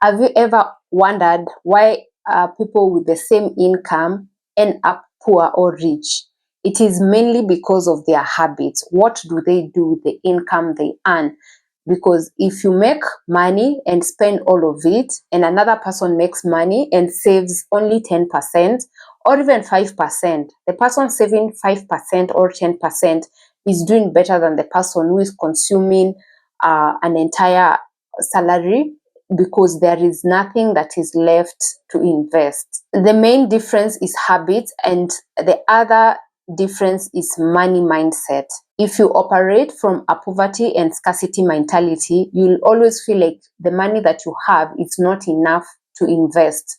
Have you ever wondered why people with the same income end up poor or rich? It is mainly because of their habits. What do they do with the income they earn? Because if you make money and spend all of it, and another person makes money and saves only 10% or even 5%, the person saving 5% or 10% is doing better than the person who is consuming an entire salary, because there is nothing that is left to invest. The main difference is habits, and the other difference is money mindset. If you operate from a poverty and scarcity mentality, you'll always feel like the money that you have is not enough to invest.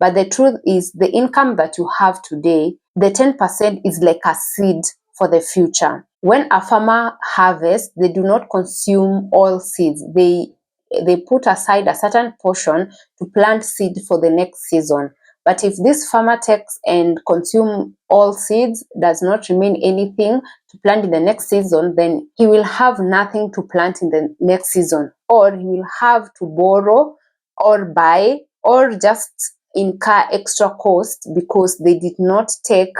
But the truth is, the income that you have today, the 10% is like a seed for the future. When a farmer harvests, they do not consume all seeds. They put aside a certain portion to plant seed for the next season. But if this farmer takes and consume all seeds, does not remain anything to plant in the next season, then he will have nothing to plant in the next season, or he will have to borrow or buy or just incur extra cost because they did not take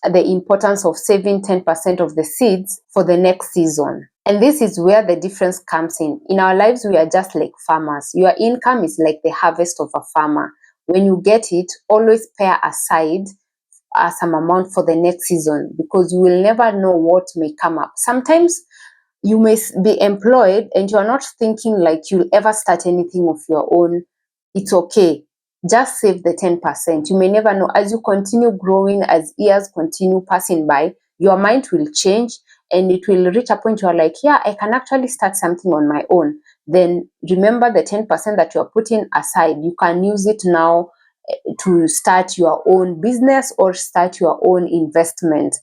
the importance of saving 10% of the seeds for the next season. And this is where the difference comes in. In our lives, we are just like farmers. Your income is like the harvest of a farmer. When you get it, always pair aside some amount for the next season, because you will never know what may come up. Sometimes you may be employed and you are not thinking like you'll ever start anything of your own. It's okay. Just save the 10%. You may never know. As you continue growing, as years continue passing by, your mind will change and it will reach a point where you're like, yeah, I can actually start something on my own. Then remember the 10% that you're putting aside. You can use it now to start your own business or start your own investment.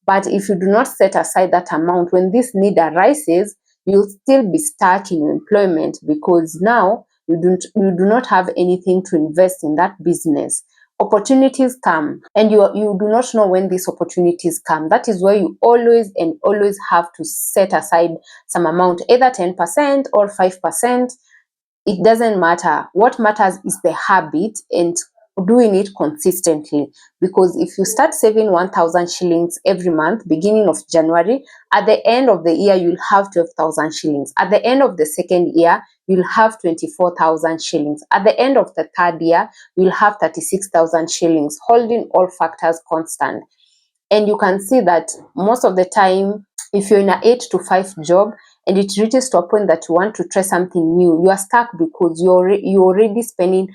But if you do not set aside that amount, when this need arises, you'll still be stuck in employment, because now you do not have anything to invest in that business. Opportunities come and you do not know when these opportunities come. That is why you always have to set aside some amount, either 10% or 5%. It doesn't matter. What matters is the habit and doing it consistently. Because if you start saving 1,000 shillings every month, beginning of January, at the end of the year, you'll have 12,000 shillings. At the end of the second year, you'll have 24,000 shillings. At the end of the third year, you'll have 36,000 shillings, holding all factors constant. And you can see that most of the time, if you're in an 8 to 5 job and it reaches to a point that you want to try something new, you are stuck because you're already spending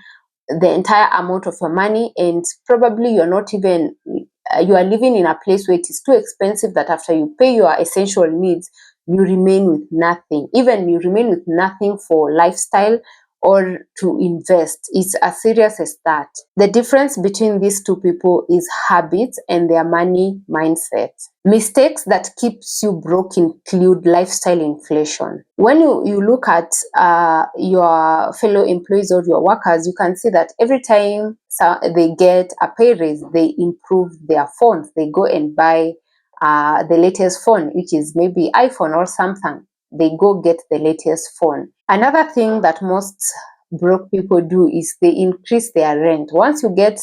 the entire amount of your money, and probably you're not even, you are living in a place where it is too expensive that after you pay your essential needs, you remain with nothing. Even you remain with nothing for lifestyle or to invest. It's as serious as that. The difference between these two people is habits and their money mindset. Mistakes that keeps you broke include lifestyle inflation. When you look at your fellow employees or your workers, you can see that every time they get a pay raise, they improve their phones. They go and buy the latest phone, which is maybe iPhone or Samsung. They go get the latest phone. Another thing that most broke people do is they increase their rent. Once you get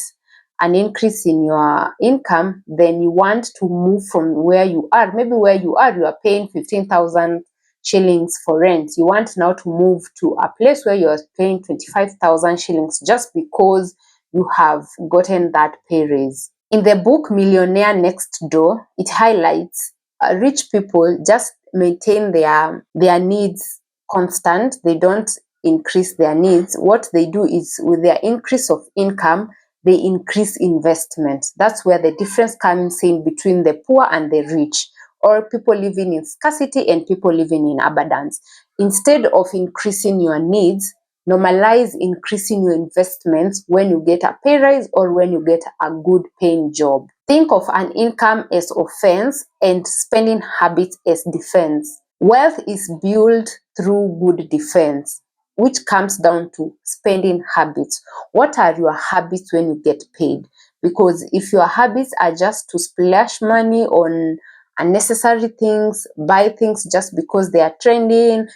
an increase in your income, then you want to move from where you are. Maybe where you are paying 15,000 shillings for rent. You want now to move to a place where you're paying 25,000 shillings just because you have gotten that pay raise. In the book Millionaire Next Door, it highlights rich people just maintain their needs constant. They don't increase their needs. What they do is, with their increase of income, they increase investment. That's where the difference comes in between the poor and the rich, or people living in scarcity and people living in abundance. Instead of increasing your needs, normalize increasing your investments when you get a pay rise or when you get a good paying job. Think of an income as offense and spending habits as defense. Wealth is built through good defense, which comes down to spending habits. What are your habits when you get paid? Because if your habits are just to splash money on unnecessary things, buy things just because they are trending,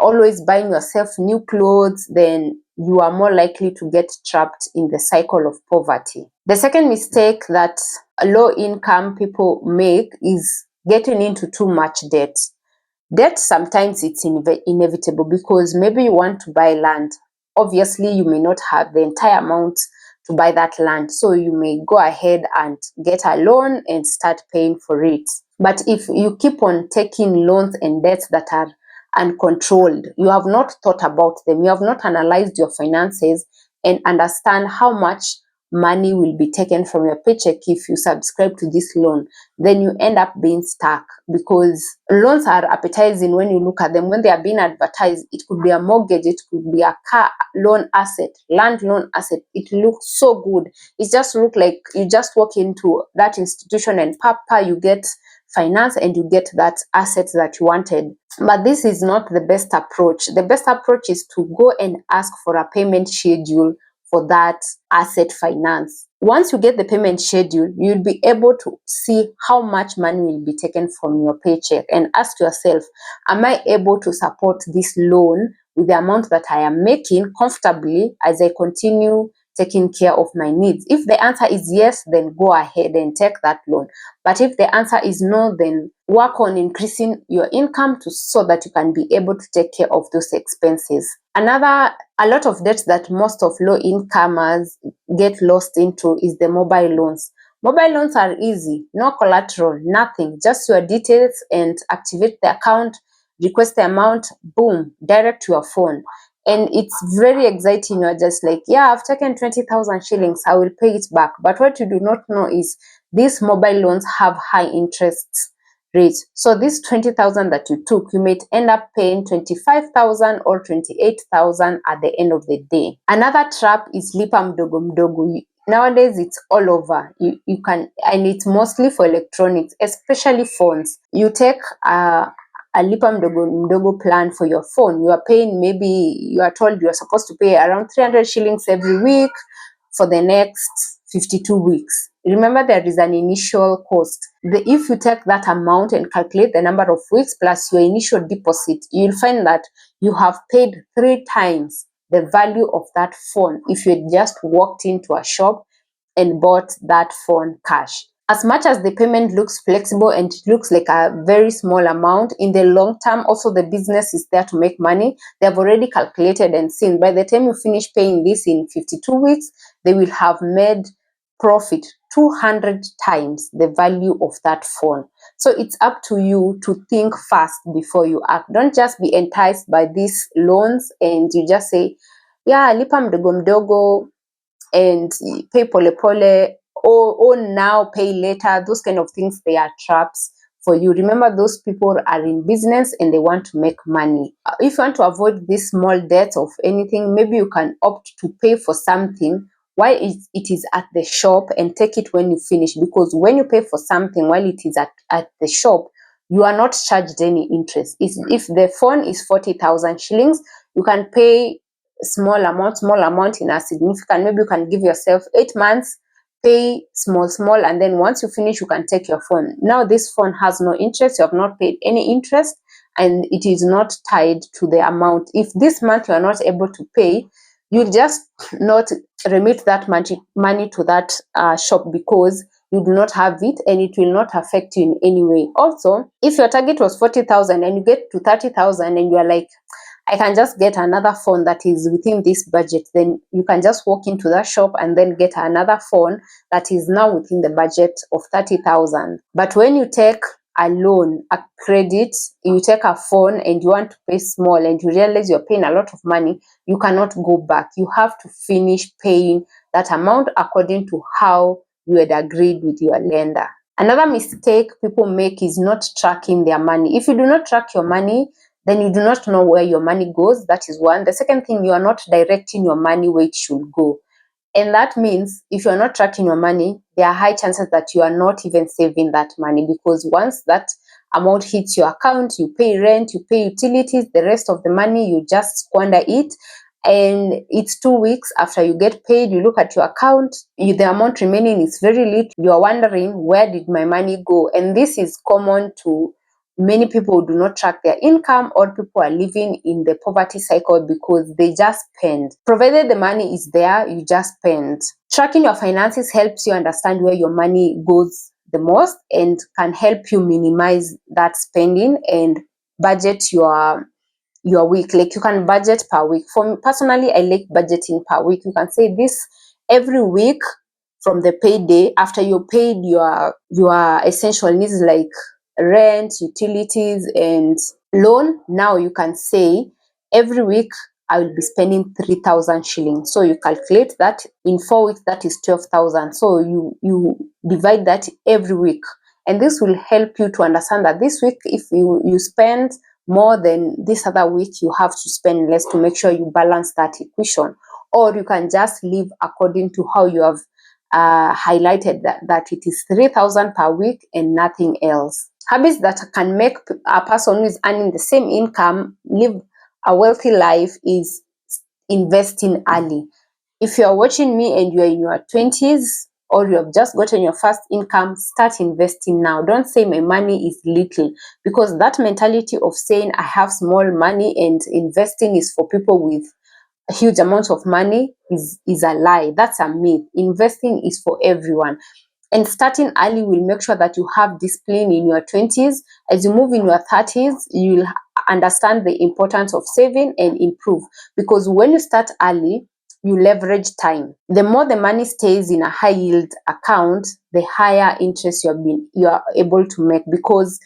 always buying yourself new clothes, then you are more likely to get trapped in the cycle of poverty. The second mistake that low income people make is getting into too much debt. Debt, sometimes it's inevitable, because maybe you want to buy land. Obviously, you may not have the entire amount to buy that land, so you may go ahead and get a loan and start paying for it. But if you keep on taking loans and debts that are uncontrolled, you have not thought about them, you have not analyzed your finances and understand how much money will be taken from your paycheck if you subscribe to this loan, then you end up being stuck, because loans are appetizing when you look at them. When they are being advertised, it could be a mortgage, it could be a car loan asset, land loan asset. It looks so good. It just looks like you just walk into that institution and papa, you get finance and you get that asset that you wanted. But this is not the best approach. The best approach is to go and ask for a payment schedule for that asset finance. Once you get the payment schedule, you'll be able to see how much money will be taken from your paycheck and ask yourself, am I able to support this loan with the amount that I am making comfortably as I continue taking care of my needs? If the answer is yes, then go ahead and take that loan. But if the answer is no, then work on increasing your income so that you can be able to take care of those expenses. A lot of debt that most of low incomers get lost into is the mobile loans. Mobile loans are easy, no collateral, nothing, just your details, and activate the account, request the amount, boom, direct to your phone. And it's very exciting. You're just like, yeah, I've taken 20,000 shillings, I will pay it back. But what you do not know is these mobile loans have high interest rates. So this 20,000 that you took, you may end up paying 25,000 or 28,000 at the end of the day. Another trap is lipa mdogo mdogo. Nowadays, it's all over. You can, and it's mostly for electronics, especially phones. You take a lipa mdogo mdogo plan for your phone. You are paying, maybe you are told you are supposed to pay around 300 shillings every week for the next 52 weeks. Remember, there is an initial cost. If you take that amount and calculate the number of weeks plus your initial deposit, you'll find that you have paid 3 times the value of that phone if you had just walked into a shop and bought that phone cash. As much as the payment looks flexible and it looks like a very small amount, in the long term, also the business is there to make money. They have already calculated and seen by the time you finish paying this in 52 weeks, they will have made profit 200 times the value of that phone. So it's up to you to think fast before you act. Don't just be enticed by these loans and you just say, yeah, lipa mdogo mdogo and pay pole pole, or now pay later. Those kind of things, they are traps for you. Remember, those people are in business and they want to make money. If you want to avoid this small debt of anything, maybe you can opt to pay for something while it is at the shop and take it when you finish, because when you pay for something while it is at the shop, you are not charged any interest. If the phone is 40,000 shillings, you can pay small amount in a significant, maybe you can give yourself 8 months, pay small, and then once you finish, you can take your phone. Now this phone has no interest, you have not paid any interest, and it is not tied to the amount. If this month you are not able to pay, you'll just not remit that money to that shop, because you do not have it and it will not affect you in any way. Also, if your target was 40,000 and you get to 30,000 and you are like, I can just get another phone that is within this budget, then you can just walk into that shop and then get another phone that is now within the budget of 30,000. But when you take a loan, a credit, you take a phone and you want to pay small and you realize you're paying a lot of money, you cannot go back. You have to finish paying that amount according to how you had agreed with your lender. Another mistake people make is not tracking their money. If you do not track your money, then you do not know where your money goes. That is one. The second thing, you are not directing your money where it should go. And that means if you are not tracking your money, there are high chances that you are not even saving that money, because once that amount hits your account, you pay rent, you pay utilities, the rest of the money, you just squander it. And it's 2 weeks after you get paid, you look at your account, the amount remaining is very little. You are wondering, where did my money go? And this is common to many people do not track their income, or people are living in the poverty cycle because they just spend. Provided the money is there, you just spend. Tracking your finances helps you understand where your money goes the most and can help you minimize that spending and budget your week. Like, you can budget per week. For me personally, I like budgeting per week. You can say this every week from the payday, after you paid your essential needs like rent, utilities, and loan. Now you can say every week I will be spending 3,000 shillings. So you calculate that in 4 weeks, that is 12,000. So you divide that every week, and this will help you to understand that this week, if you spend more than this other week, you have to spend less to make sure you balance that equation. Or you can just live according to how you have highlighted that it is 3,000 per week and nothing else. Habits that can make a person who is earning the same income live a wealthy life is investing early. If you are watching me and you are in your 20s, or you have just gotten your first income, start investing now. Don't say my money is little, because that mentality of saying I have small money and investing is for people with a huge amount of money is a lie. That's a myth. Investing is for everyone. And starting early will make sure that you have discipline in your 20s. As you move in your 30s, you'll understand the importance of saving and improve. Because when you start early, you leverage time. The more the money stays in a high yield account, the higher interest you are able to make, because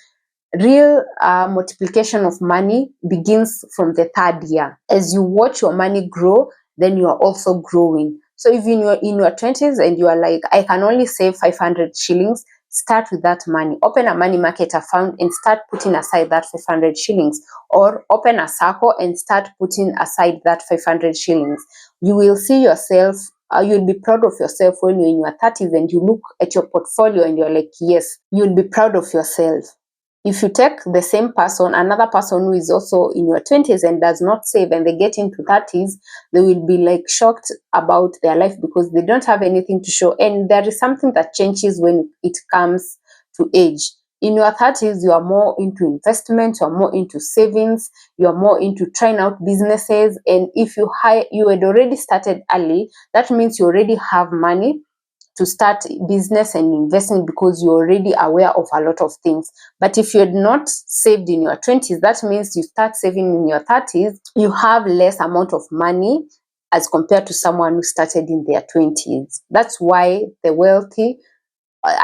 real multiplication of money begins from the third year. As you watch your money grow, then you are also growing. So if in your 20s and you are like, I can only save 500 shillings, start with that money. Open a money market account and start putting aside that 500 shillings. Or open a circle and start putting aside that 500 shillings. You will see yourself, you'll be proud of yourself when you're in your 30s and you look at your portfolio and you're like, yes, you'll be proud of yourself. If you take the same person, another person who is also in your 20s and does not save, and they get into 30s, they will be like shocked about their life because they don't have anything to show. And there is something that changes when it comes to age. In your 30s, you are more into investment, you are more into savings, you are more into trying out businesses. And if you had already started early, that means you already have money to start business and investing, because you're already aware of a lot of things. But if you had not saved in your 20s, that means you start saving in your 30s, you have less amount of money as compared to someone who started in their 20s. That's why the wealthy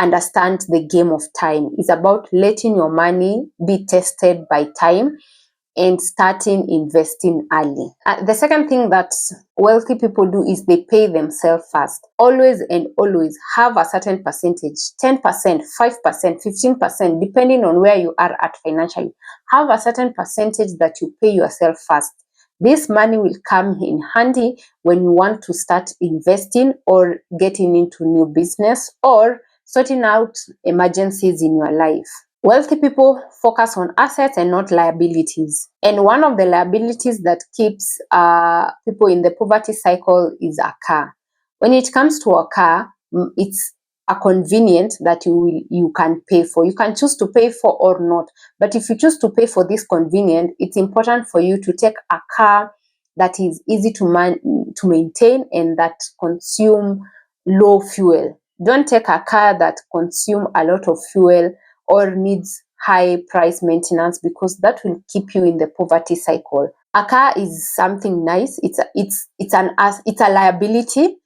understand the game of time. It's about letting your money be tested by time and starting investing early. The second thing that wealthy people do is they pay themselves first. Always and always have a certain percentage, 10%, 5%, 15%, depending on where you are at financially. Have a certain percentage that you pay yourself first. This money will come in handy when you want to start investing or getting into new business or sorting out emergencies in your life. Wealthy people focus on assets and not liabilities. And one of the liabilities that keeps people in the poverty cycle is a car. When it comes to a car, it's a convenient that you can pay for. You can choose to pay for or not. But if you choose to pay for this convenient, it's important for you to take a car that is easy to maintain and that consume low fuel. Don't take a car that consume a lot of fuel or needs high price maintenance, because that will keep you in the poverty cycle. A car is something nice. It's a liability,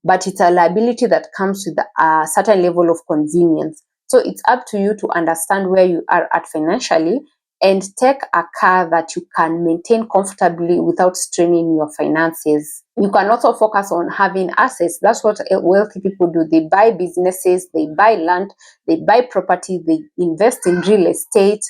but it's a liability that comes with a certain level of convenience. So it's up to you to understand where you are at financially and take a car that you can maintain comfortably without straining your finances. You can also focus on having assets. That's what wealthy people do. They buy businesses, they buy land, they buy property, they invest in real estate.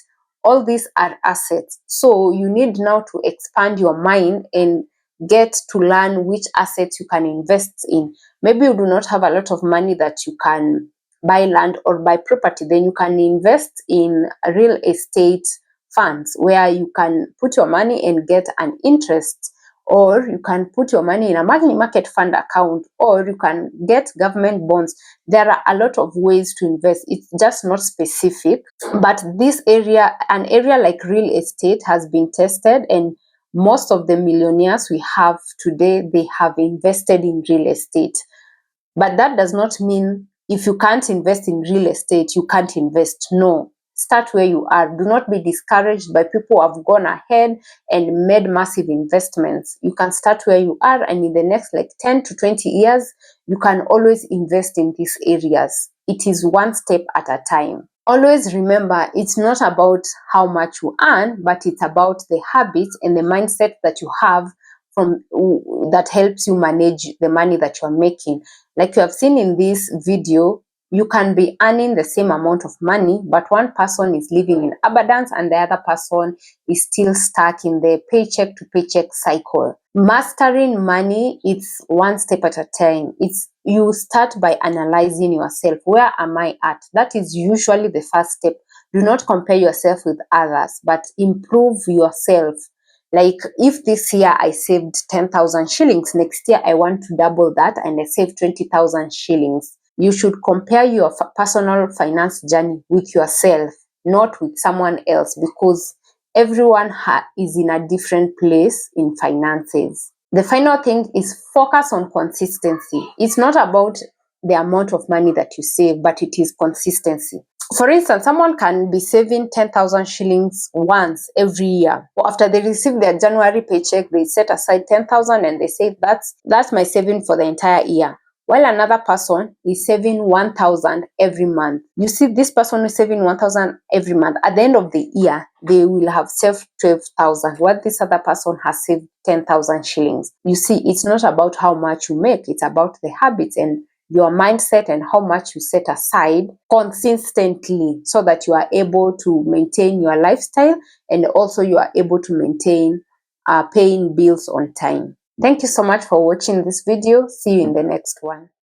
All these are assets. So you need now to expand your mind and get to learn which assets you can invest in. Maybe you do not have a lot of money that you can buy land or buy property. Then you can invest in real estate funds where you can put your money and get an interest or you can put your money in a money market fund account, or you can get government bonds. There are a lot of ways to invest. It's just not specific. But this area, an area like real estate, has been tested, and most of the millionaires we have today, they have invested in real estate. But that does not mean if you can't invest in real estate, you can't invest. No. Start where you are. Do not be discouraged by people who have gone ahead and made massive investments. You can start where you are, and in the next like 10 to 20 years, you can always invest in these areas. It is one step at a time. Always remember, it's not about how much you earn, but it's about the habits and the mindset that you have from that helps you manage the money that you're making. Like you have seen in this video, you can be earning the same amount of money, but one person is living in abundance and the other person is still stuck in the paycheck to paycheck cycle. Mastering money, it's one step at a time. It's you start by analyzing yourself. Where am I at? That is usually the first step. Do not compare yourself with others, but improve yourself. Like if this year I saved 10,000 shillings, next year I want to double that and I save 20,000 shillings. You should compare your personal finance journey with yourself, not with someone else, because everyone is in a different place in finances. The final thing is focus on consistency. It's not about the amount of money that you save, but it is consistency. For instance, someone can be saving 10,000 shillings once every year. After they receive their January paycheck, they set aside 10,000 and they say, that's my saving for the entire year. While another person is saving 1,000 every month. You see, this person is saving 1,000 every month. At the end of the year, they will have saved 12,000, while this other person has saved 10,000 shillings. You see, it's not about how much you make, it's about the habits and your mindset and how much you set aside consistently, so that you are able to maintain your lifestyle and also you are able to maintain paying bills on time. Thank you so much for watching this video. See you in the next one.